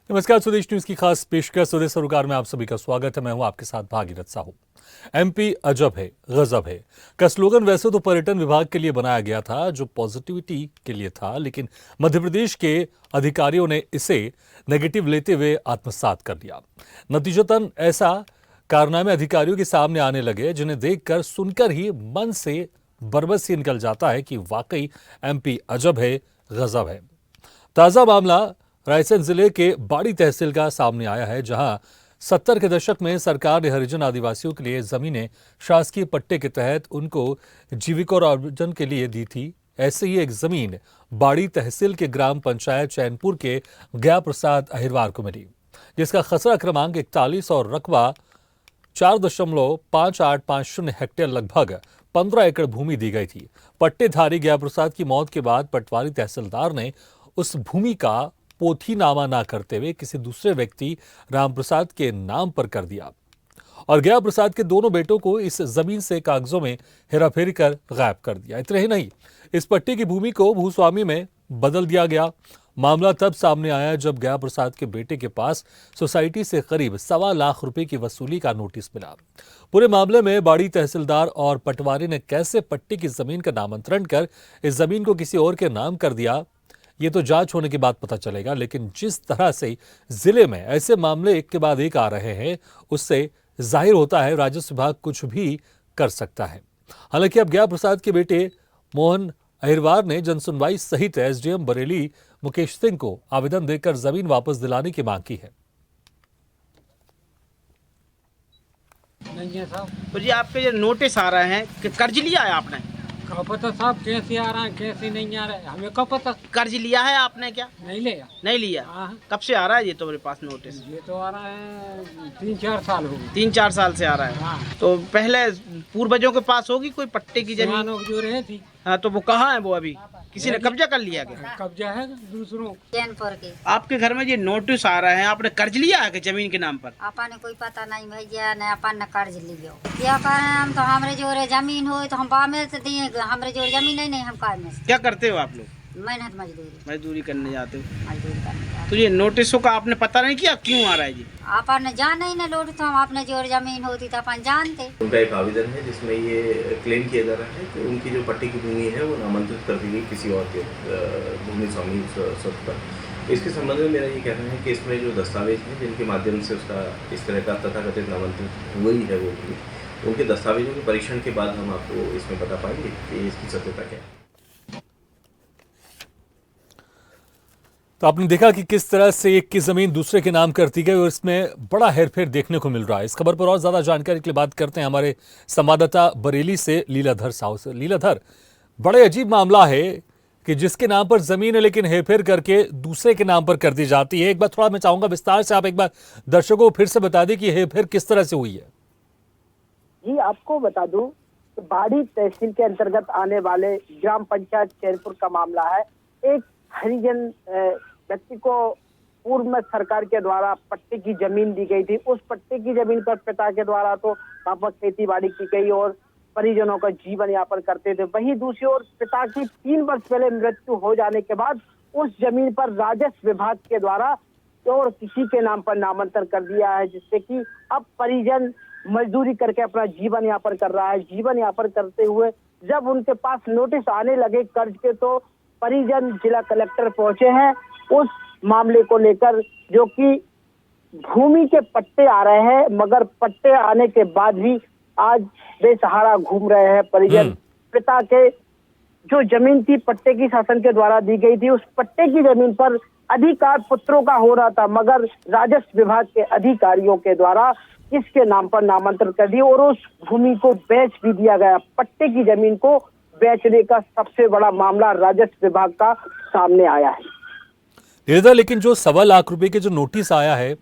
नमस्कार, स्वदेश न्यूज की खास पेशकश स्वदेश सरोकार में आप सभी का स्वागत है। मैं हूं आपके साथ भागीरथ साहू। एमपी अजब है, गजब है का स्लोगन वैसे तो पर्यटन विभाग के लिए बनाया गया था, जो पॉजिटिविटी के लिए था, लेकिन मध्य प्रदेश के अधिकारियों ने इसे नेगेटिव लेते हुए आत्मसात कर लिया। नतीजतन ऐसा कारनामे अधिकारियों के सामने आने लगे जिन्हें देखकर सुनकर ही मन से बरबस ही निकल जाता है कि वाकई एमपी अजब है, गजब है। ताजा मामला रायसेन जिले के बाड़ी तहसील का सामने आया है, जहां 70 के दशक में सरकार ने हरिजन आदिवासियों के लिए जमीनें शासकीय पट्टे के तहत उनको जीविकोपार्जन के लिए दी थी। ऐसे ही एक जमीन बाड़ी तहसील के ग्राम पंचायत चैनपुर के गया प्रसाद अहिरवार को मिली, जिसका खसरा क्रमांक 41 और रकबा 4.5850 हेक्टेयर लगभग 15 एकड़ भूमि दी गई थी। पट्टेधारी गया प्रसाद की मौत के बाद पटवारी तहसीलदार ने उस भूमि का पोथीनामा ना करते हुए किसी दूसरे व्यक्ति रामप्रसाद के नाम पर कर दिया और गया प्रसाद के दोनों बेटों को इस जमीन से कागजों में हेराफेरी कर गायब कर दिया। इतना ही नहीं, इस पट्टे की भूमि को भूस्वामी में बदल दिया गया। मामला तब सामने आया जब गया प्रसाद के बेटे के पास सोसाइटी से करीब 1.25 लाख रुपए की वसूली का नोटिस मिला। पूरे मामले में बाड़ी तहसीलदार और पटवारी ने कैसे पट्टे की जमीन का नामांतरण कर इस जमीन को किसी और के नाम कर दिया, ये तो जांच होने के बाद पता चलेगा। लेकिन जिस तरह से जिले में ऐसे मामले एक के बाद एक आ रहे हैं, उससे जाहिर होता है राजस्व विभाग कुछ भी कर सकता है। हालांकि अब गया प्रसाद के बेटे मोहन अहिरवार ने जनसुनवाई सहित एसडीएम बरेली मुकेश सिंह को आवेदन देकर जमीन वापस दिलाने की मांग की है। नहीं है साहब। तो जी आपके जो नोटिस आ रहे हैं कि कर्ज लिया है आपने? कब पता साहब कैसे आ रहा है कैसे नहीं आ रहा है, हमें कब पता। कर्ज लिया है आपने क्या? नहीं लिया। नहीं लिया। हाँ। कब से आ रहा है ये तो मेरे पास नोटिस? ये तो आ रहा है 3-4 साल हो गए। 3-4 साल से आ रहा है। हाँ। तो पहले पूर्वजों के पास होगी कोई पट्टे की जमीन? जवानों की जो रहे थी। हाँ, तो वो कहाँ है वो अभी? किसी ने कब्जा कर लिया क्या? कब्जा है दूसरों। चैनपुर के आपके घर में ये नोटिस आ रहे हैं, आपने कर्ज लिया है कि जमीन के नाम पर? आपा ने कोई पता नहीं भैया, न अपन न कर्ज लियो। क्या करें हम, तो हमरे जोरे जमीन हो तो हम बामे से दिए, हमरे जोरे जमीन नहीं हम काय में से। क्या करते हो आप लोग? मेहनत मजदूरी मजदूरी करने जाते हो? मजदूरी करने जाते। तो ये नोटिसों का आपने पता नहीं किया क्यों आ रहा है जी? आपा ने जान ही न लोट, तो हम अपने जोरे जमीन होती तो अपन जानते। उनका एक आवेदन है जिसमें ये क्लेम किया जा रहा है कि उनकी जो पट्टे की भूमि है वो नामांतरित कर दी गई किसी और के भूमि स्वामी स्वत्व पर। इसके संबंध में मेरा ये कहना है कि इसमें जो दस्तावेज हैं जिनके माध्यम से उसका इस तरह का तथाकथित नामांतरित हुई है वो भूमि, उनके दस्तावेजों के परीक्षण के बाद हम आपको इसमें बता पाएंगे कि इसकी सत्यता क्या है। तो आपने देखा कि किस तरह से एक की जमीन दूसरे के नाम करती गई और इसमें बड़ा हेरफेर देखने को मिल रहा है। इस खबर पर और ज्यादा जानकारी के लिए बात करते हैं हमारे संवाददाता बरेली से लीलाधर साहू से। लीलाधर, बड़े अजीब मामला है कि जिसके नाम पर जमीन है लेकिन हेरफेर करके दूसरे के नाम पर कर दी जाती है। एक बार थोड़ा मैं चाहूंगा विस्तार से आप एक बार दर्शकों को फिर से बता दें कि हेरफेर किस तरह से हुई है। जी आपको बता दूं कि बाड़ी तहसील के अंतर्गत आने वाले ग्राम पंचायत चैनपुर का मामला है। एक हरिजन व्यक्ति को पूर्व में सरकार के द्वारा पट्टे की जमीन दी गई थी। उस पट्टे की जमीन पर पिता के द्वारा तो वहाँ पर खेती बाड़ी की गई और परिजनों का जीवन यापन करते थे। वहीं दूसरी ओर पिता की 3 वर्ष पहले मृत्यु हो जाने के बाद उस जमीन पर राजस्व विभाग के द्वारा और किसी के नाम पर नामांतरण कर दिया है, जिससे कि अब परिजन मजदूरी करके अपना जीवन यापन कर रहा है। जीवन यापन करते हुए जब उनके पास नोटिस आने लगे कर्ज के, तो परिजन जिला कलेक्टर पहुंचे हैं उस मामले को लेकर, जो कि भूमि के पट्टे आ रहे हैं, मगर पट्टे आने के बाद भी आज बेसहारा घूम रहे हैं परिजन। पिता के जो जमीन थी पट्टे की शासन के द्वारा दी गई थी, उस पट्टे की जमीन पर अधिकार पुत्रों का हो रहा था, मगर राजस्व विभाग के अधिकारियों के द्वारा इसके नाम पर नामांतरण कर दिया और उस भूमि को बेच भी दिया गया। पट्टे की जमीन को बेचने का सबसे बड़ा मामला राजस्व विभाग का सामने आया है। लेकिन जो 1.25 लाख रुपए के जो नोटिस आया है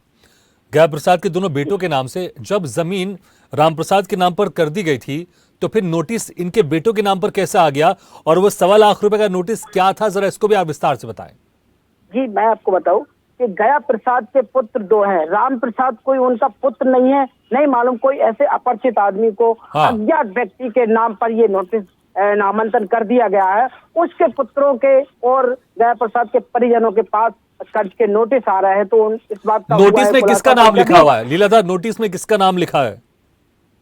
गया प्रसाद के दोनों बेटों के नाम से, जब जमीन रामप्रसाद के नाम पर कर दी गई थी तो फिर नोटिस इनके बेटों के नाम पर कैसे आ गया और वो 1.25 लाख रुपए का नोटिस क्या था, जरा इसको भी आप विस्तार से बताएं। जी मैं आपको बताऊं कि गया प्रसाद के पुत्र 2 हैं। राम प्रसाद कोई उनका पुत्र नहीं है, नहीं मालूम कोई ऐसे अपरिचित आदमी को अज्ञात व्यक्ति के नाम पर ये नोटिस नामांकन कर दिया गया है। उसके पुत्रों के और गया प्रसाद के परिजनों के पास कर्ज के नोटिस आ रहे हैं, तो इस बात का हुआ नोटिस है में किसका खुलासा नाम कि लिखा हुआ है लीलाधर? नोटिस में किसका नाम लिखा है?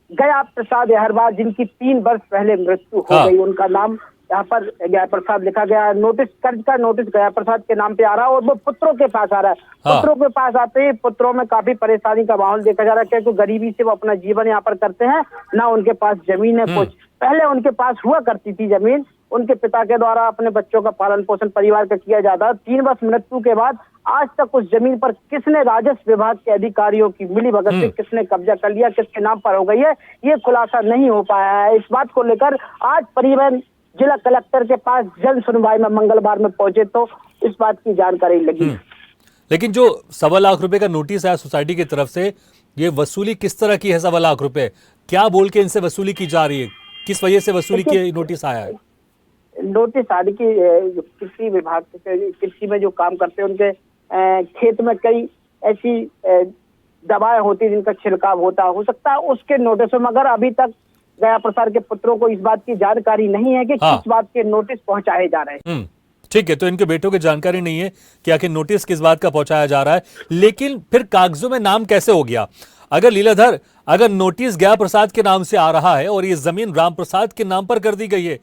गया प्रसाद अहरवाल, जिनकी 3 वर्ष पहले मृत्यु हो हाँ। गई, उनका नाम यहाँ पर गया प्रसाद लिखा गया। नोटिस, कर्ज का नोटिस गया प्रसाद के नाम पे आ रहा है और वो पुत्रों के पास आ रहा है। हाँ। पुत्रों के पास आते ही पुत्रों में काफी परेशानी का माहौल देखा जा रहा है, क्योंकि गरीबी से वो अपना जीवन यहाँ पर करते हैं, ना उनके पास जमीन है कुछ। पहले उनके पास हुआ करती थी जमीन, उनके पिता के द्वारा अपने बच्चों का पालन पोषण परिवार का किया जाता। 3 वर्ष मृत्यु के बाद आज तक उस जमीन पर किसने, राजस्व विभाग के अधिकारियों की मिलीभगत से किसने कब्जा कर लिया, किसके नाम पर हो गई है, ये खुलासा नहीं हो पाया है। इस बात को लेकर आज परिवहन जिला कलेक्टर के पास जन सुनवाई में मंगलवार में पहुंचे, तो इस बात की जानकारी लगी। लेकिन जो 1.25 लाख रुपए का नोटिस आया सोसाइटी की तरफ से, ये वसूली किस तरह की है? 1.25 लाख रुपए क्या बोल के इनसे वसूली की जा रही है? किस वजह से वसूली की नोटिस आया है? नोटिस आदि की कृषि विभाग के, कृषि में जो काम करते हैं उनके खेत में कई ऐसी दवाएं होती है जिनका छिड़काव होता हो सकता है उसके नोटिसों, मगर अभी तक गया प्रसाद के पुत्रों को इस बात की जानकारी नहीं है कि हाँ। किस बात के नोटिस पहुंचाए जा रहे हैं। ठीक है, तो इनके बेटों की जानकारी नहीं है कि आखिर नोटिस किस बात का पहुंचाया जा रहा है, लेकिन फिर कागजों में नाम कैसे हो गया? अगर लीलाधर, अगर नोटिस गया प्रसाद के नाम से आ रहा है और ये जमीन राम प्रसाद के नाम पर कर दी गई है,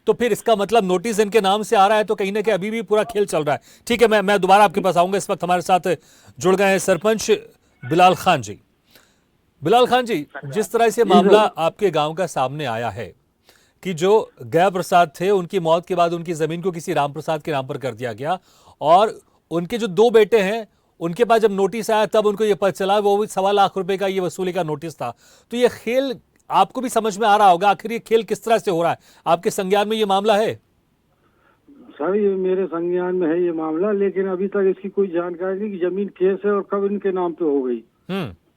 तो फिर इसका मतलब नोटिस इनके नाम से आ रहा है, तो कहीं ना कहीं अभी भी पूरा खेल चल रहा है। ठीक है, मैं दोबारा आपके पास आऊंगा। इस वक्त हमारे साथ जुड़ गए हैं सरपंच बिलाल खान जी। बिलाल खान जी, जिस तरह से मामला आपके गांव का सामने आया है कि जो गया प्रसाद थे, उनकी मौत के बाद उनकी जमीन को किसी राम प्रसाद के नाम पर कर दिया गया, और उनके जो 2 बेटे हैं उनके पास जब नोटिस आया तब उनको ये पता चला वो भी 1.25 लाख रुपए का ये वसूली का नोटिस था। तो ये खेल आपको भी समझ में आ रहा होगा, आखिर ये खेल किस तरह से हो रहा है? आपके संज्ञान में ये मामला है? सर, ये मेरे संज्ञान में है ये मामला, लेकिन अभी तक इसकी कोई जानकारी नहीं कि जमीन केस है और कब इनके नाम पे हो गई।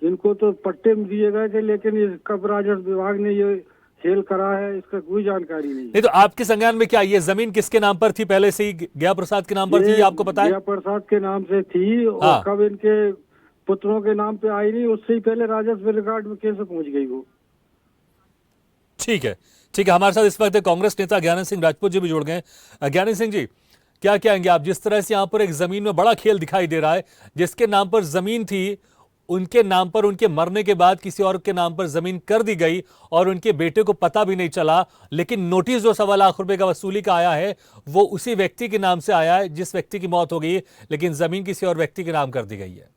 इनको तो पट्टे में दिए गए थे, लेकिन इस कब राजस्व विभाग ने ये खेल करा है इसका कोई जानकारी नहीं। तो आपके संज्ञान में क्या ये जमीन किसके नाम पर थी? पहले से ही गया प्रसाद के नाम पर थी, आपको पता है? गया प्रसाद के नाम से थी और हाँ। कब इनके पुत्रों के नाम पे आई नहीं, उससे ही पहले राजस्व रिकॉर्ड में कैसे पहुंच गई वो। ठीक है, ठीक है। हमारे साथ इस वक्त कांग्रेस नेता ज्ञानंद सिंह राजपूत जी भी जुड़ गए। ज्ञानंद सिंह जी, क्या कहेंगे आप? जिस तरह से यहाँ पर एक जमीन में बड़ा खेल दिखाई दे रहा है, जिसके नाम पर जमीन थी उनके नाम पर उनके मरने के बाद किसी और के नाम पर जमीन कर दी गई और उनके बेटे को पता भी नहीं चला, लेकिन नोटिस जो 1.25 लाख रुपए का वसूली का आया है वो उसी व्यक्ति के नाम से आया है जिस व्यक्ति की मौत हो गई, लेकिन जमीन किसी और व्यक्ति के नाम कर दी गई है।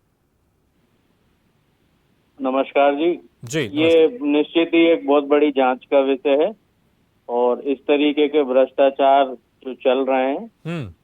नमस्कार जी। जी, ये निश्चित ही एक बहुत बड़ी जांच का विषय है और इस तरीके के भ्रष्टाचार जो चल रहे हैं,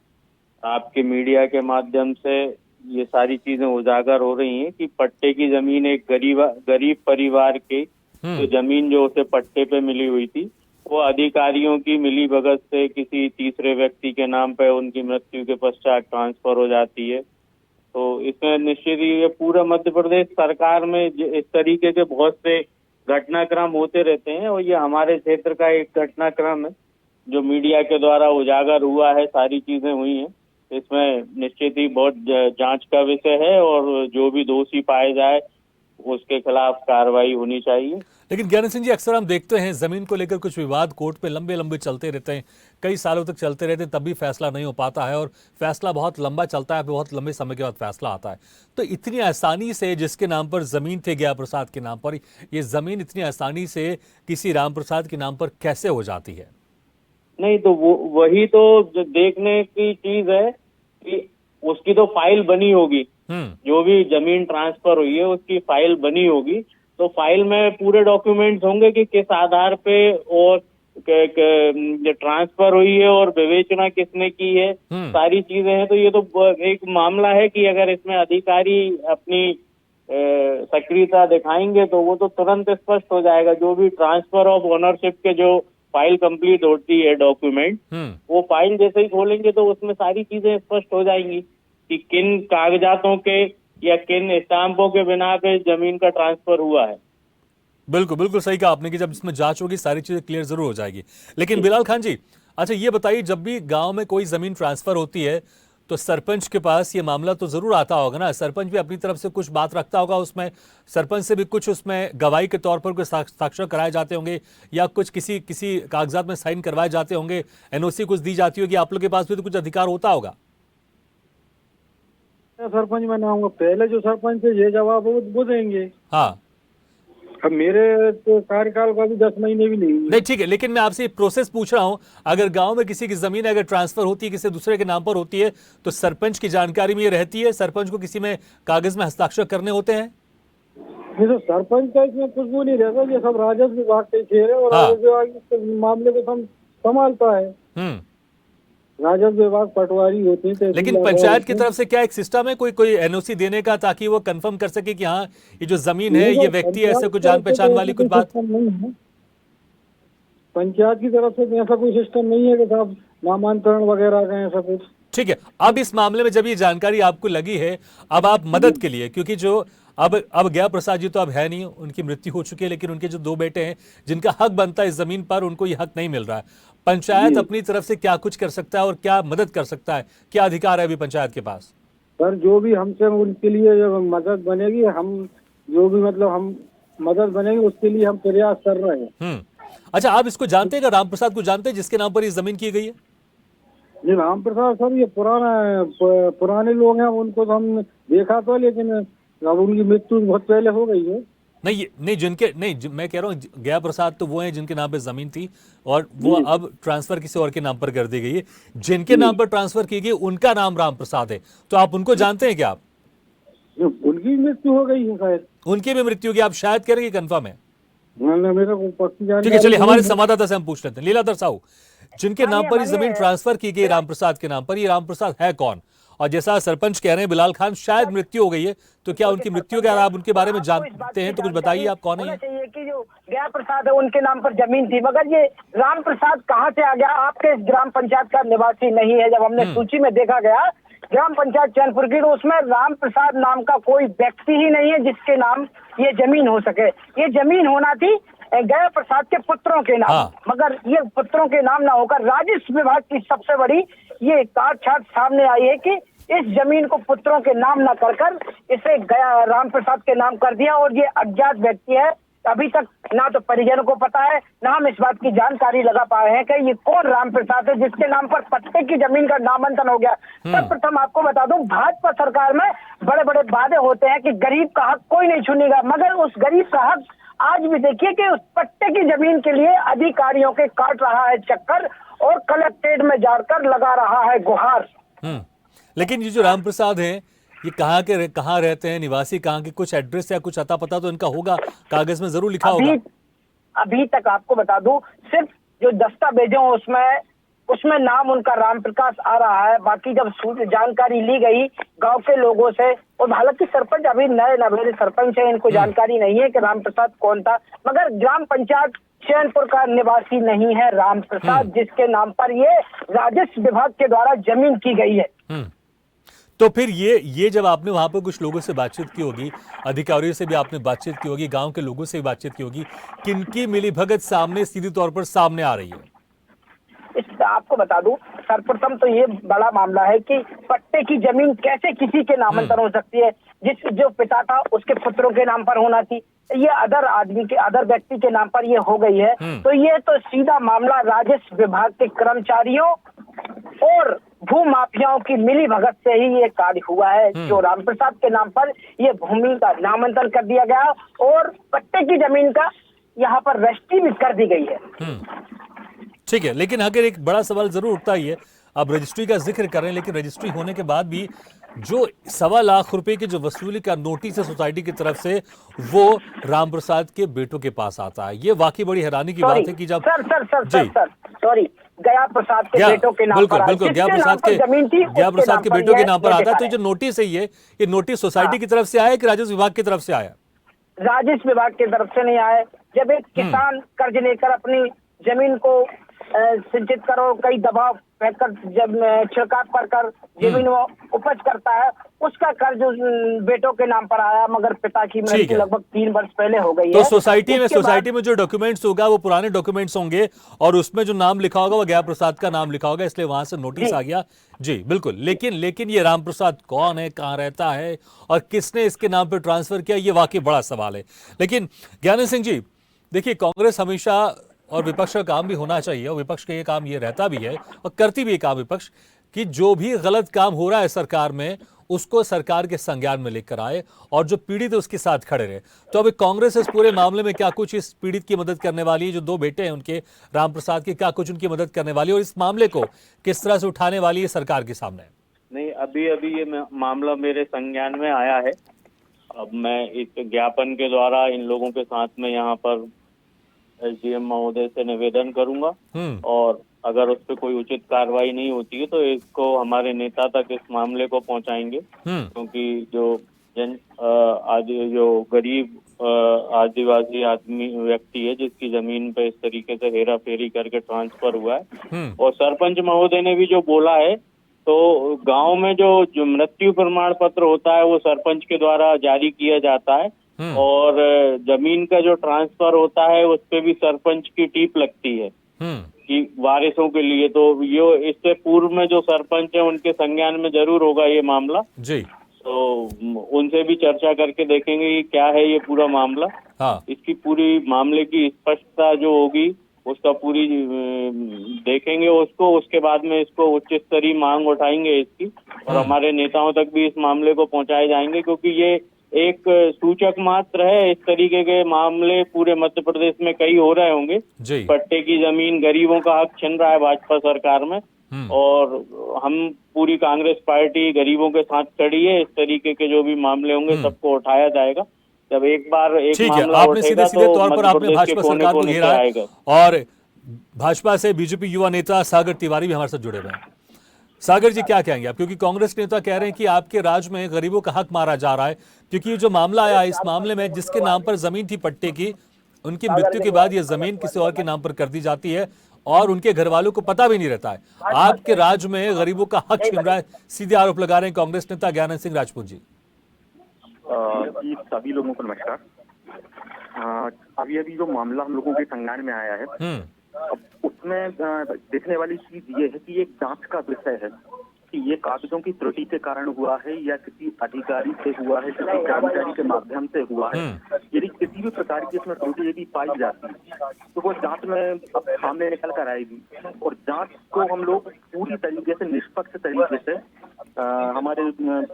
आपके मीडिया के माध्यम से ये सारी चीजें उजागर हो रही हैं कि पट्टे की जमीन एक गरीब परिवार की जो जमीन जो उसे पट्टे पे मिली हुई थी वो अधिकारियों की मिलीभगत से किसी तीसरे व्यक्ति के नाम पे उनकी मृत्यु के पश्चात ट्रांसफर हो जाती है। तो इसमें निश्चित ही ये पूरा मध्य प्रदेश सरकार में इस तरीके के बहुत से घटनाक्रम होते रहते हैं और ये हमारे क्षेत्र का एक घटनाक्रम है जो मीडिया के द्वारा उजागर हुआ है, सारी चीजें हुई हैं। इसमें निश्चित ही बहुत जांच का विषय है और जो भी दोषी पाए जाए उसके खिलाफ कार्रवाई होनी चाहिए। लेकिन ज्ञानंद सिंह जी, अक्सर हम देखते हैं जमीन को लेकर कुछ विवाद कोर्ट पे लंबे लंबे चलते रहते हैं, कई सालों तक चलते रहते हैं, तब भी फैसला नहीं हो पाता है और फैसला बहुत लंबा चलता है, बहुत लंबे समय के बाद फैसला आता है। तो इतनी आसानी से जिसके नाम पर जमीन थे गया प्रसाद के नाम पर, ये जमीन इतनी आसानी से किसी राम प्रसाद के नाम पर कैसे हो जाती है? नहीं तो वो वही तो जो देखने की चीज है कि उसकी तो फाइल बनी होगी, जो भी जमीन ट्रांसफर हुई है उसकी फाइल बनी होगी, तो फाइल में पूरे डॉक्यूमेंट्स होंगे कि किस आधार पे और जो ट्रांसफर हुई है और विवेचना किसने की है, सारी चीजें हैं। तो ये तो एक मामला है कि अगर इसमें अधिकारी अपनी सक्रियता दिखाएंगे तो वो तो तुरंत स्पष्ट हो जाएगा। जो भी ट्रांसफर ऑफ ओनरशिप के जो फाइल कंप्लीट होती है डॉक्यूमेंट, वो फाइल जैसे ही खोलेंगे तो उसमें सारी चीजें स्पष्ट हो जाएंगी कि किन कागजातों के या किन स्टाम्पों के बिना पे जमीन का ट्रांसफर हुआ है। बिल्कुल बिल्कुल सही कहा आपने कि जब इसमें जांच होगी सारी चीजें क्लियर जरूर हो जाएगी। लेकिन बिलाल खान जी, अच्छा ये बताइए, जब भी गांव में कोई जमीन ट्रांसफर होती है तो सरपंच के पास ये मामला तो जरूर आता होगा ना? सरपंच भी अपनी तरफ से कुछ बात रखता होगा उसमें, सरपंच से भी कुछ उसमें गवाही के तौर पर कुछ साक्ष्य कराए जाते होंगे या कुछ किसी कागजात में साइन करवाए जाते होंगे, एनओसी कुछ दी जाती होगी, आप लोग के पास भी तो कुछ अधिकार होता होगा? सरपंच में नाम होगा, पहले जो सरपंच थे ये जवाब वो देंगे। हाँ अब मेरे तो कार्यकाल का भी 10 महीने भी नहीं हुए। नहीं ठीक है, लेकिन मैं आपसे प्रोसेस पूछ रहा हूं, अगर गांव में किसी की जमीन अगर ट्रांसफर होती है, किसी दूसरे के नाम पर होती है, तो सरपंच की जानकारी में ये रहती है, सरपंच को किसी में कागज में हस्ताक्षर करने होते हैं? ये तो सरपंच का इसमें कुछ वो नहीं रहता, ये सब राजस्व विभाग के खेल है और हाँ। राजस्व विभाग इस मामले को संभालता है। राजस्व विभाग पटवारी होते हैं। लेकिन पंचायत की तरफ से क्या एक सिस्टम है कोई एनओसी देने का, ताकि वो कंफर्म कर सके कि हाँ ये जो जमीन है, ये व्यक्ति है, ऐसे कुछ जान पहचान वाली कुछ बात? पंचायत की तरफ से ऐसा कोई सिस्टम नहीं है कि साहब नामांतरण वगैरह का ऐसा कुछ। ठीक है, अब इस मामले में जब ये जानकारी आपको लगी है, अब आप मदद के लिए, क्योंकि जो अब गया प्रसाद जी तो अब है नहीं, उनकी मृत्यु हो चुकी है, लेकिन उनके जो 2 बेटे हैं जिनका हक बनता है इस जमीन पर, उनको ये हक नहीं मिल रहा है। पंचायत अपनी तरफ से क्या कुछ कर सकता है और क्या मदद कर सकता है, क्या अधिकार है अभी पंचायत के पास? सर जो भी हमसे उनके लिए जब मदद बनेगी, हम जो भी मतलब हम मदद बनेगी उसके लिए हम प्रयास कर रहे हैं। अच्छा, आप इसको जानते हैं क्या, राम प्रसाद को जानते हैं जिसके नाम पर ये जमीन की गई है? जी राम प्रसाद सर ये पुराने लोग हैं, उनको तो हम देखा तो, लेकिन अब उनकी मृत्यु बहुत पहले हो गई है। मैं कह रहा हूँ गया प्रसाद तो वो हैं जिनके नाम पे जमीन थी और वो अब ट्रांसफर किसी और के नाम पर कर दी गई है। जिनके नाम पर ट्रांसफर की गई उनका नाम राम प्रसाद है, तो आप उनको जानते हैं क्या? आप उनकी मृत्यु हो गई है शायद। उनकी भी मृत्यु की आप शायद कह रहे हैं, कंफर्म है? मेरा को पक्की जानकारी। ठीक है, चलिए हमारे संवाददाता से हम पूछ लेते हैं। लीलाधर साहू, जिनके नाम पर ये जमीन ट्रांसफर की गई राम प्रसाद के नाम पर, ये राम प्रसाद है कौन? और जैसा सरपंच कह रहे हैं बिलाल खान शायद मृत्यु हो गई है, तो क्या उनकी मृत्यु के आप उनके बारे में जानते हैं तो कुछ बताइए, आप कौन है? चाहिए कि जो गया प्रसाद है उनके नाम पर जमीन थी, मगर ये राम प्रसाद कहाँ से आ गया? आपके इस ग्राम पंचायत का निवासी नहीं है। जब हमने सूची में देखा गया ग्राम पंचायत चैनपुर की, तो उसमें राम प्रसाद नाम का कोई व्यक्ति ही नहीं है जिसके नाम ये जमीन हो सके। ये जमीन होना थी गया प्रसाद के पुत्रों के नाम, मगर ये पुत्रों के नाम ना होकर राजस्व विभाग की सबसे बड़ी ये काट छाट सामने आई है कि इस जमीन को पुत्रों के नाम ना कर इसे गया राम प्रसाद के नाम कर दिया। और ये अज्ञात व्यक्ति है, अभी तक ना तो परिजनों को पता है, ना हम इस बात की जानकारी लगा पाए हैं कि ये कौन राम प्रसाद है जिसके नाम पर पट्टे की जमीन का नामांकन हो गया। सर्वप्रथम आपको बता दूं, भाजपा सरकार में बड़े बड़े वादे होते हैं कि गरीब का हक कोई नहीं छीनेगा, मगर उस गरीब का हक आज भी देखिए कि उस पट्टे की जमीन के लिए अधिकारियों के काट रहा है चक्कर और कलेक्ट्रेट में जाकर लगा रहा है गुहार। लेकिन ये जो राम प्रसाद हैं, ये कहाँ रहते हैं, निवासी कहाँ के, कुछ एड्रेस या कुछ अता पता तो इनका होगा, कागज में जरूर लिखा होगा। अभी तक आपको बता दूं, सिर्फ जो दस्तावेजों उसमें नाम उनका राम प्रकाश आ रहा है। बाकी जब जानकारी ली गई गांव के लोगों से, और हालांकि सरपंच अभी नए नवेले सरपंच है, इनको जानकारी नहीं है कि राम प्रसाद कौन था, मगर ग्राम पंचायत चैनपुर का निवासी नहीं है राम प्रसाद जिसके नाम पर ये राजस्व विभाग के द्वारा जमीन की गई है। तो फिर ये जब आपने वहां पर कुछ लोगों से बातचीत की होगी, अधिकारियों से भी आपने बातचीत की होगी, गांव के लोगों से भी बातचीत की होगी, किनकी मिलीभगत सामने सीधी तौर पर सामने आ रही है? आपको बता दूं, सर्वप्रथम तो ये बड़ा मामला है कि पट्टे की जमीन कैसे किसी के नामांतर हो सकती है? जो पिता था उसके पुत्रों के नाम पर होना थी, ये अदर व्यक्ति के नाम पर ये हो गई है। तो ये तो सीधा मामला राजस्व विभाग के कर्मचारियों और भू माफियाओं की मिली भगत से ही ये कार्य हुआ है। जो राम प्रसाद के नाम पर ये भूमि का नामांतरण कर दिया गया और पट्टे की जमीन का यहाँ पर रजिस्ट्री भी कर दी गई है। ठीक है, लेकिन अगर एक बड़ा सवाल जरूर उठता ही है, आप रजिस्ट्री का जिक्र कर रहे हैं, लेकिन रजिस्ट्री होने के बाद भी जो 1.25 लाख रुपए की जो वसूली का नोटिस है सोसाइटी की तरफ से, वो राम प्रसाद के बेटों के पास आता है। ये वाकई बड़ी हैरानी की बात है कि जब सॉरी गया प्रसाद के बेटों के नाम पर, बिल्कुल गया प्रसाद के बेटों के नाम पर आता है। तो जो नोटिस है ये नोटिस सोसाइटी की तरफ से आया कि राजस्व विभाग की तरफ से आया? राजस्व विभाग की तरफ से नहीं आया। जब एक किसान कर्ज लेकर अपनी जमीन को सिंचित करो, कई दबाव कर जब छिड़काव कर जमीन वो उपज करता है, उसका कर्ज बेटों के नाम पर आया, मगर पिता की मृत्यु लगभग 3 वर्ष पहले हो गई है। तो सोसाइटी में जो डॉक्यूमेंट्स होगा वो पुराने डॉक्यूमेंट्स होंगे और उसमें जो नाम लिखा होगा वो गया प्रसाद का नाम लिखा होगा, इसलिए वहां से नोटिस आ गया। जी बिल्कुल, लेकिन ये राम प्रसाद कौन है, कहाँ रहता है और किसने इसके नाम पर ट्रांसफर किया, ये वाकई बड़ा सवाल है। लेकिन ज्ञानेंद्र सिंह जी, देखिए कांग्रेस हमेशा, और विपक्ष का काम भी होना चाहिए, और विपक्ष का ये काम ये रहता भी है और करती भी ये काम विपक्ष, कि जो भी गलत काम हो रहा है सरकार में उसको सरकार के संज्ञान में लेकर आए और जो पीड़ित है उसके साथ खड़े रहे। तो अभी कांग्रेस इस पूरे मामले में क्या कुछ इस पीड़ित की मदद करने वाली है, जो 2 बेटे हैं उनके राम प्रसाद के, क्या कुछ उनकी मदद करने वाली है और इस मामले को किस तरह से उठाने वाली है सरकार के सामने? नहीं, अभी ये मामला मेरे संज्ञान में आया है। अब मैं इस ज्ञापन के द्वारा इन लोगों के साथ में यहाँ पर एसडीएम महोदय से निवेदन करूंगा और अगर उस पर कोई उचित कार्रवाई नहीं होती है तो इसको हमारे नेता तक इस मामले को पहुंचाएंगे, क्योंकि जो जो गरीब आदिवासी आदमी व्यक्ति है जिसकी जमीन पे इस तरीके से हेरा फेरी करके ट्रांसफर हुआ है, और सरपंच महोदय ने भी जो बोला है, तो गांव में जो मृत्यु प्रमाण पत्र होता है वो सरपंच के द्वारा जारी किया जाता है और जमीन का जो ट्रांसफर होता है उस पे भी सरपंच की टीप लगती है कि वारिसों के लिए। तो ये इससे पूर्व में जो सरपंच है उनके संज्ञान में जरूर होगा ये मामला जी। तो उनसे भी चर्चा करके देखेंगे कि क्या है ये पूरा मामला। हाँ। इसकी पूरी मामले की स्पष्टता जो होगी उसका पूरी देखेंगे उसको, उसके बाद में इसको उच्च स्तरीय मांग उठाएंगे इसकी और हमारे नेताओं तक भी इस मामले को पहुंचाए जाएंगे, क्योंकि ये एक सूचक मात्र है। इस तरीके के मामले पूरे मध्य प्रदेश में कई हो रहे होंगे। पट्टे की जमीन, गरीबों का हक छिन रहा है भाजपा सरकार में और हम पूरी कांग्रेस पार्टी गरीबों के साथ खड़ी है। इस तरीके के जो भी मामले होंगे सबको उठाया जाएगा। जब एक बार एक मामला आपने सीधे तो तौर पर आपने भाजपा सरकार को घेरा है और भाजपा से बीजेपी युवा नेता सागर तिवारी भी हमारे साथ जुड़े हुए हैं। सागर जी, क्या कहेंगे आप, क्योंकि कांग्रेस नेता कह रहे हैं कि आपके राज्य में गरीबों का हक मारा जा रहा है, क्योंकि ये जो मामला आया इस मामले में जिसके नाम पर जमीन थी पट्टे की, उनकी मृत्यु के बाद ये जमीन किसी और के नाम पर कर दी जाती है और उनके घर वालों को पता भी नहीं रहता है। आपके राज्य में गरीबों का हक छीन रहा है, सीधे आरोप लगा रहे हैं कांग्रेस नेता ज्ञानंद सिंह राजपूत जी। सभी लोगों को नमस्कार। अभी जो मामला हम लोगों के संज्ञान में आया है, अब उसमें देखने वाली चीज ये है कि एक जांच का विषय है कि ये कागजों की त्रुटि के कारण हुआ है या किसी अधिकारी से हुआ है, किसी कर्मचारी के माध्यम से हुआ है। यदि किसी भी प्रकार की इसमें त्रुटि यदि पाई जाती है तो वो जांच में अब सामने निकल कर आएगी और जांच को हम लोग पूरी तरीके से निष्पक्ष तरीके से हमारे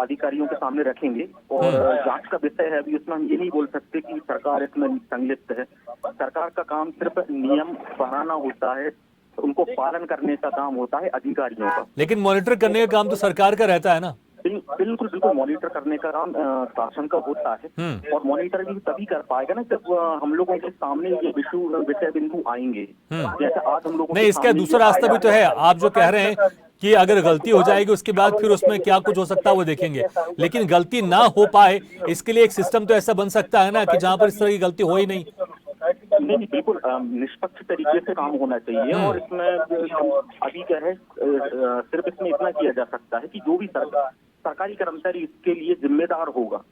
अधिकारियों के सामने रखेंगे और जांच का विषय है। अभी उसमें हम ये नहीं बोल सकते कि सरकार इसमें संलिप्त है। सरकार का काम सिर्फ नियम बनाना होता है, उनको पालन करने का काम होता है अधिकारियों का। लेकिन मॉनिटर करने का काम तो सरकार का रहता है ना। बिल्कुल मॉनिटर करने का काम शासन का होता है और मॉनिटर भी तभी कर पाएगा ना जब हम लोगों के सामने ये विषय बिंदु आएंगे। जैसे आज हम लोगों नहीं, इसका दूसरा रास्ता भी तो है। आप जो कह रहे हैं कि अगर गलती हो जाएगी उसके बाद फिर उसमें क्या कुछ हो सकता है वो देखेंगे, लेकिन गलती ना हो पाए इसके लिए एक सिस्टम तो ऐसा बन सकता है ना कि जहाँ पर इस तरह की गलती हो ही नहीं। नहीं, बिल्कुल निष्पक्ष तरीके से काम होना चाहिए और इसमें अभी क्या है, सिर्फ इसमें इतना किया जा सकता है कि जो भी सरकारी कर्मचारी इसके लिए जिम्मेदार होगा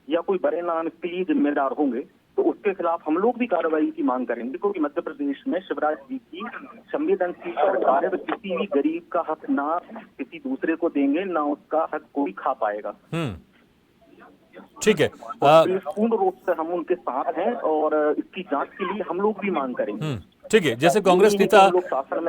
या कोई बड़े नाम इसके लिए जिम्मेदार होंगे तो उसके खिलाफ हम लोग भी कार्रवाई की मांग करेंगे, क्योंकि मध्य प्रदेश में शिवराज जी की संवेदनशील सरकार है। किसी भी गरीब का हक ना किसी दूसरे को देंगे, ना उसका हक कोई खा पाएगा। ठीक है, पूर्ण रूप से हम उनके साथ हैं और इसकी जांच के लिए हम लोग भी मांग करेंगे। ठीक है, जैसे कांग्रेस नेता,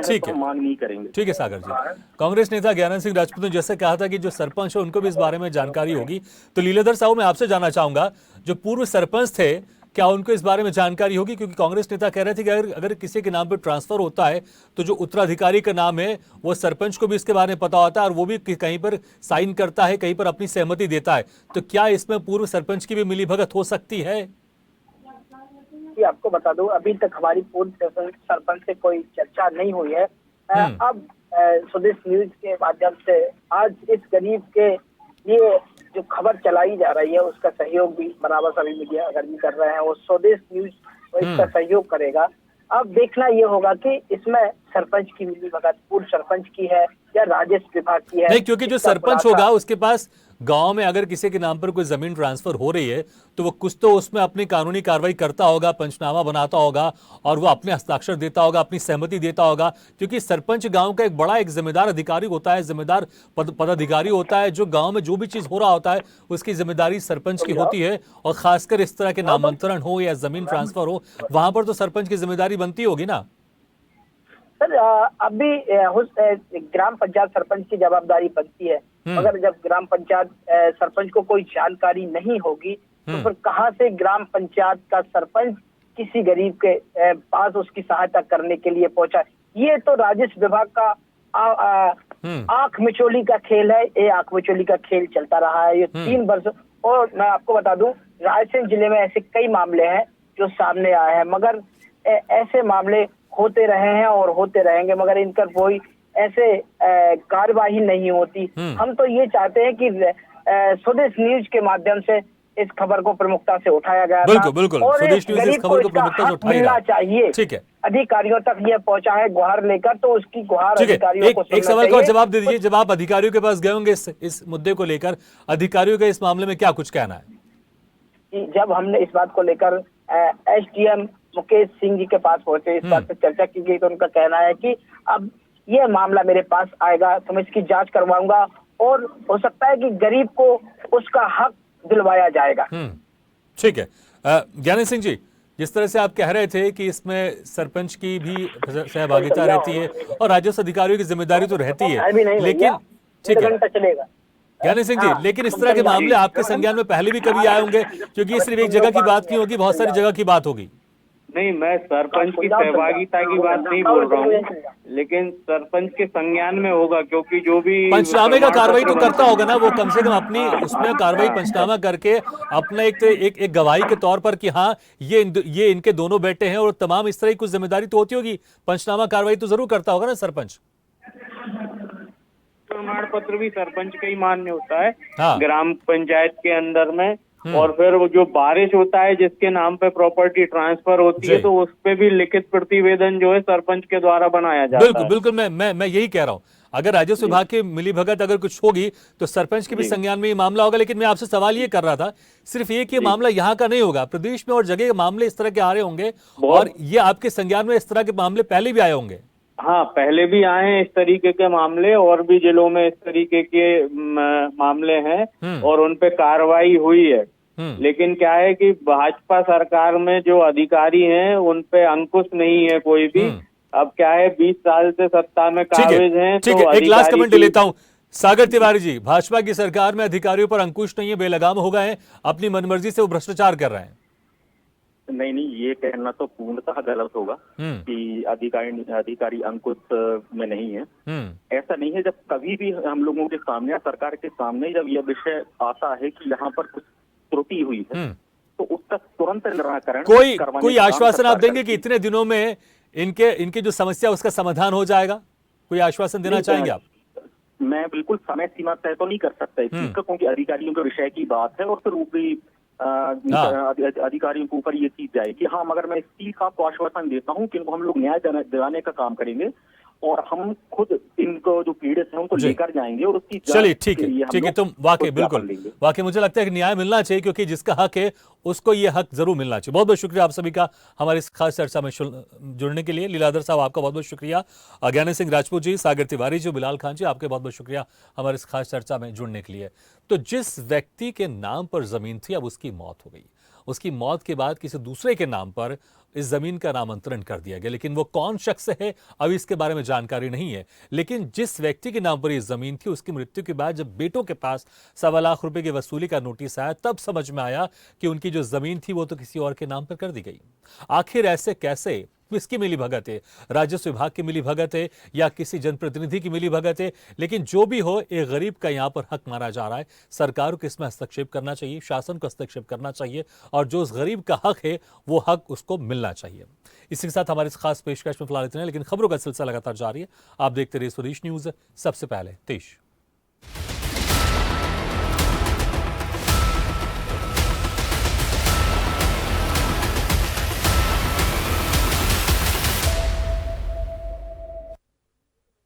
ठीक है, मांग नहीं करेंगे। ठीक है सागर जी, कांग्रेस नेता ज्ञानंद सिंह राजपूत ने जैसे कहा था कि जो सरपंच है उनको भी इस बारे में जानकारी होगी, तो लीलाधर साहू मैं आपसे जानना चाहूंगा, जो पूर्व सरपंच थे क्या उनको इस बारे में जानकारी होगी? क्योंकि कांग्रेस नेता कह रहे थे कि अगर किसी के नाम पर ट्रांसफर होता है तो जो उत्तराधिकारी का नाम है वो सरपंच को भी इसके बारे में पता होता है और वो भी कहीं पर साइन करता है, कहीं पर अपनी सहमति देता है। तो क्या इसमें पूर्व सरपंच की भी मिलीभगत हो सकती है? आपको बता दूं, अभी तक हमारी पूर्व सरपंच से कोई चर्चा नहीं हुई है। अब स्वदेश न्यूज के माध्यम से आज इस गरीब के लिए जो खबर चलाई जा रही है उसका सहयोग भी बराबर सभी मीडिया कर्मी कर रहे हैं और स्वदेश न्यूज इसका सहयोग करेगा। अब देखना ये होगा कि इसमें सरपंच की मिलीभगत पूर्व सरपंच की है या राजस्व विभाग की है। नहीं, क्योंकि जो सरपंच होगा उसके पास गांव में अगर किसी के नाम पर कोई जमीन ट्रांसफर हो रही है तो वो कुछ तो उसमें अपनी कानूनी कार्रवाई करता होगा, पंचनामा बनाता होगा और वो अपने हस्ताक्षर देता होगा, अपनी सहमति देता होगा, क्योंकि सरपंच गांव का एक बड़ा एक जिम्मेदार अधिकारी होता है, जिम्मेदार पदाधिकारी होता है, जो गांव में जो भी चीज हो रहा होता है उसकी जिम्मेदारी सरपंच की होती है। और खासकर इस तरह के नामांतरण हो या जमीन ट्रांसफर हो, वहां पर तो सरपंच की जिम्मेदारी बनती होगी ना। सर सर अभी ग्राम पंचायत सरपंच की जवाबदारी बनती है, मगर जब ग्राम पंचायत सरपंच को कोई जानकारी नहीं होगी तो फिर कहाँ से ग्राम पंचायत का सरपंच किसी गरीब के पास उसकी सहायता करने के लिए पहुंचा? ये तो राजस्व विभाग का आंख मिचोली का खेल है। ये आंख मिचोली का खेल चलता रहा है ये 3 वर्ष। और मैं आपको बता दूं, रायसेन जिले में ऐसे कई मामले हैं जो सामने आए हैं, मगर ऐसे मामले होते रहे हैं और होते रहेंगे, मगर इनका कोई ऐसे कार्यवाही नहीं होती। हम तो ये चाहते हैं कि स्वदेश न्यूज के माध्यम से इस खबर को प्रमुखता से उठाया गया बिल्कुल बिल्कुल, स्वदेश न्यूज इस खबर को प्रमुखता से उठाएगा चाहिए। ठीक है, अधिकारियों तक ये पहुंचा है गुहार लेकर, तो उसकी गुहार ठीक है। अधिकारियों को एक सवाल का जवाब दे दीजिए, जब आप अधिकारियों के पास गए होंगे इस मुद्दे को लेकर, अधिकारियों का इस मामले में क्या कुछ कहना है? जब हमने इस बात को लेकर SDM मुकेश सिंह जी के पास पहुंचे, इस बात पर चर्चा की गई, तो उनका कहना है कि अब यह मामला मेरे पास आएगा तो मैं इसकी जांच करवाऊंगा और हो सकता है कि गरीब को उसका हक दिलवाया जाएगा। ठीक है। ज्ञानी सिंह जी, जिस तरह से आप कह रहे थे कि इसमें सरपंच की भी सहभागिता रहती है और राजस्व अधिकारियों की जिम्मेदारी तो रहती है, लेकिन ठीक है ज्ञानी सिंह जी, लेकिन इस तरह के मामले आपके संज्ञान में पहले भी कभी आए होंगे? क्योंकि ये सिर्फ एक जगह की बात नहीं होगी, बहुत सारी जगह की बात होगी। नहीं, मैं सरपंच की सहभागिता की बात नहीं बोल रहा हूँ, लेकिन सरपंच के संज्ञान में होगा, क्योंकि जो भी पंचनामे का कार्रवाई तो करता होगा ना वो, कम से कम अपनी उसमें कार्रवाई पंचनामा करके अपना एक गवाही के तौर पर कि हाँ ये इनके दोनों बेटे हैं, और तमाम इस तरह की कुछ जिम्मेदारी तो होती होगी। पंचनामा कार्रवाई तो जरूर करता होगा ना सरपंच। प्रमाण पत्र भी सरपंच का ही मान्य होता है हाँ। ग्राम पंचायत के अंदर में, और फिर वो जो बारिश होता है जिसके नाम पे प्रॉपर्टी ट्रांसफर होती है, तो उस पे भी लिखित प्रतिवेदन जो है सरपंच के द्वारा बनाया जाता है। बिल्कुल बिल्कुल, मैं यही कह रहा हूँ, अगर राजस्व विभाग की मिलीभगत अगर कुछ होगी तो सरपंच के भी संज्ञान में ये मामला होगा। लेकिन मैं आपसे सवाल ये कर रहा था, सिर्फ ये कि मामला यहाँ का नहीं होगा, प्रदेश में और जगह मामले इस तरह के आ रहे होंगे, और ये आपके संज्ञान में इस तरह के मामले पहले भी आए होंगे। हाँ, पहले भी आए हैं इस तरीके के मामले, और भी जिलों में इस तरीके के मामले हैं और उन पे कार्रवाई हुई है। लेकिन क्या है कि भाजपा सरकार में जो अधिकारी हैं उन पे अंकुश नहीं है कोई भी। अब क्या है, 20 साल से सत्ता में काबिज हैं। ठीक है, एक लास्ट कमेंट ले लेता हूँ। सागर तिवारी जी, भाजपा की सरकार में अधिकारियों पर अंकुश नहीं है, बेलगाम हो गए हैं, अपनी मनमर्जी से वो भ्रष्टाचार कर रहे हैं। नहीं, ये कहना तो पूर्णतः गलत होगा कि अधिकारी अंकुश में नहीं है। ऐसा नहीं है। जब कभी भी हम लोगों के सामने या सरकार के सामने जब यह विषय आता है कि यहाँ पर कुछ त्रुटि हुई है, तो उसका तुरंत निराकरण कोई आश्वासन आप देंगे कि इतने दिनों में इनकी जो समस्या उसका समाधान हो जाएगा? कोई आश्वासन देना चाहेंगे आप? मैं बिल्कुल समय सीमा तय तो नहीं कर सकता इस चीज का, क्योंकि अधिकारियों के विषय की बात है और फिर ऊपरी अधिकारियों के ऊपर ये चीज जाएगी। हाँ, मगर मैं इस चीज का आपको आश्वासन देता हूँ कि इनको हम लोग न्याय दिलाने का काम करेंगे और हम खुद इनको जो पीड़ित हैं उनको लेकर जाएंगे और उसकी चलिए ठीक है, तुम वाकई बिल्कुल वाकई मुझे लगता है कि न्याय मिलना चाहिए, क्योंकि जिसका हक है उसको ये हक जरूर मिलना चाहिए। बहुत बहुत शुक्रिया आप सभी का हमारी इस खास चर्चा में जुड़ने के लिए। लीलाधर साहब आपका बहुत बहुत शुक्रिया, ज्ञानी सिंह राजपूत जी, सागर तिवारी जी, बिलाल खान जी, आपके बहुत बहुत शुक्रिया हमारी इस खास चर्चा में जुड़ने के लिए। तो जिस व्यक्ति के नाम पर जमीन थी, अब उसकी मौत हो गई, उसकी मौत के बाद किसी दूसरे के नाम पर इस जमीन का नामांतरण कर दिया गया, लेकिन वो कौन शख्स है अभी इसके बारे में जानकारी नहीं है। लेकिन जिस व्यक्ति के नाम पर ये जमीन थी, उसकी मृत्यु के बाद जब बेटों के पास 1.25 लाख रुपए की वसूली का नोटिस आया, तब समझ में आया कि उनकी जो जमीन थी वो तो किसी और के नाम पर कर दी गई। आखिर ऐसे कैसे? किसकी मिलीभगत है? राजस्व विभाग की मिलीभगत है या किसी जनप्रतिनिधि की मिलीभगत है? लेकिन जो भी हो, एक गरीब का यहां पर हक मारा जा रहा है। सरकार को इसमें हस्तक्षेप करना चाहिए, शासन को हस्तक्षेप करना चाहिए, और जो उस गरीब का हक है वो हक उसको मिलना चाहिए। इसी के साथ हमारी इस खास पेशकश में फिलहाल इतना है, लेकिन खबरों का सिलसिला लगातार जारी है। आप देखते रहिए स्वदेश न्यूज, सबसे पहले देश।